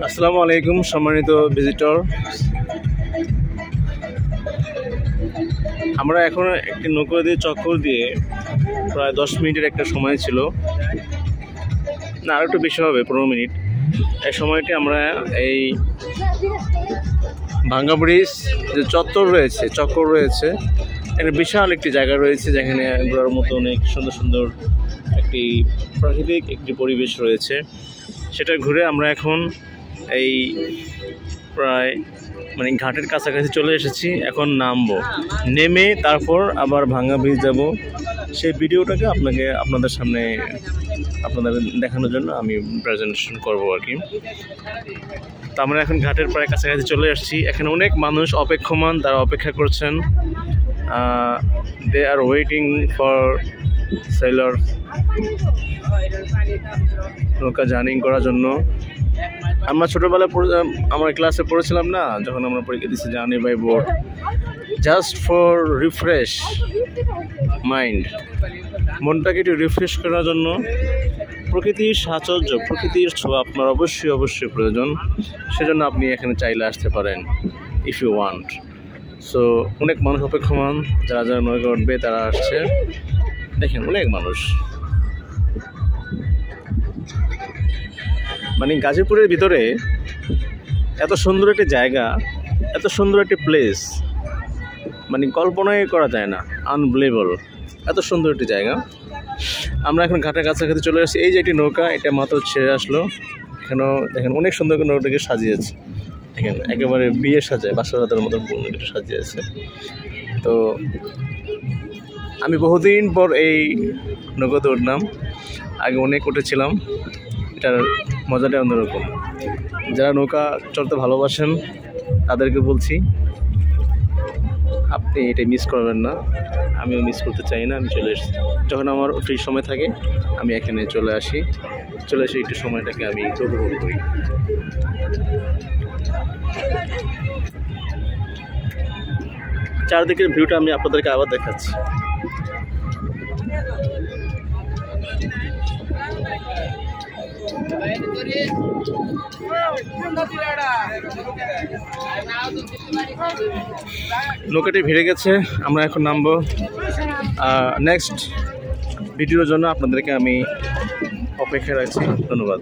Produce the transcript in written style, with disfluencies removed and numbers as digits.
আসসালামু আলাইকুম সম্মানিত ভিজিটর। আমরা এখন একটি নৌকা দিয়ে চক্কর দিয়ে প্রায় 10 মিনিটের একটা সময় ছিল, না আর একটু বেশি হবে, 15 মিনিট। এই সময়টি আমরা এই ভাঙ্গা ব্রিজ যে চক্কর রয়েছে একটা বিশাল একটি জায়গা রয়েছে, যেখানে ঘোরার মতো অনেক সুন্দর সুন্দর একটি প্রাকৃতিক একটি পরিবেশ রয়েছে। সেটা ঘুরে আমরা এখন এই প্রায় ঘাটের কাছাকাছি চলে এসেছি। এখন নেমে তারপর আবার ভাঙ্গা ব্রিজ যাব। সেই ভিডিওটাকে আপনাদের সামনে দেখানোর জন্য আমি প্রেজেন্টেশন করব আর কি। তো আমরা এখন ঘাটের প্রায় কাছাকাছি চলে আসছি। এখানে অনেক মানুষ অপেক্ষমান, তারা অপেক্ষা করছেন। দে আর ওয়েটিং ফর সেলার নৌকা জার্নিং করার জন্য। আমরা ছোটোবেলায় আমার ক্লাসে পড়েছিলাম না, যখন আমরা পরীক্ষা দিচ্ছি journey by boat, just for refresh mind, মনটাকে একটু রিফ্রেশ করার জন্য। প্রকৃতির সাহচর্য, প্রকৃতির ছোঁয়া আপনার অবশ্যই প্রয়োজন। সেজন্য আপনি এখানে চাইলে আসতে পারেন ইফ ইউ ওয়ান্ট। সো অনেক মানুষ অপেক্ষমান, যারা নৌকা উঠবে তারা আসছে। দেখেন অনেক মানুষ। গাজীপুরের ভিতরে এত সুন্দর একটি জায়গা, এত সুন্দর একটি প্লেস, কল্পনাই করা যায় না, আনবিলিভেবল, এত সুন্দর একটি জায়গা। আমরা এখন ঘাটের কাছাকাছি চলে আসছি। এই যে একটি নৌকা, এটা মাত্র ছেড়ে আসলো। এখানেও দেখেন অনেক সুন্দর করে নৌকাটাকে সাজিয়েছে। দেখেন একেবারে বিয়ে সাজায়, বাসরাতের মতো নৌকাটা সাজিয়েছে। তো আমি বহুদিন পর এই নৌকাতে উঠলাম। আগে অনেক উঠেছিলাম, এটার মজাটা অন্যরকম। যারা নৌকা চড়তে ভালোবাসেন তাদেরকে বলছি, আপনি এটা মিস করবেন না। আমিও মিস করতে চাই না। আমি চলে এসেছি, যখন আমার ফ্রি সময় থাকে আমি এখানে চলে এসে একটু সময়টাকে আমি উপভোগ করি। চারদিকের ভিউটা আমি আপনাদেরকে আবার দেখাচ্ছি। নৌকাটি ভিড়ে গেছে, আমরা এখন নামবো। নেক্সট ভিডিওর জন্য আপনাদেরকে আমি অপেক্ষায় রাখছি। ধন্যবাদ।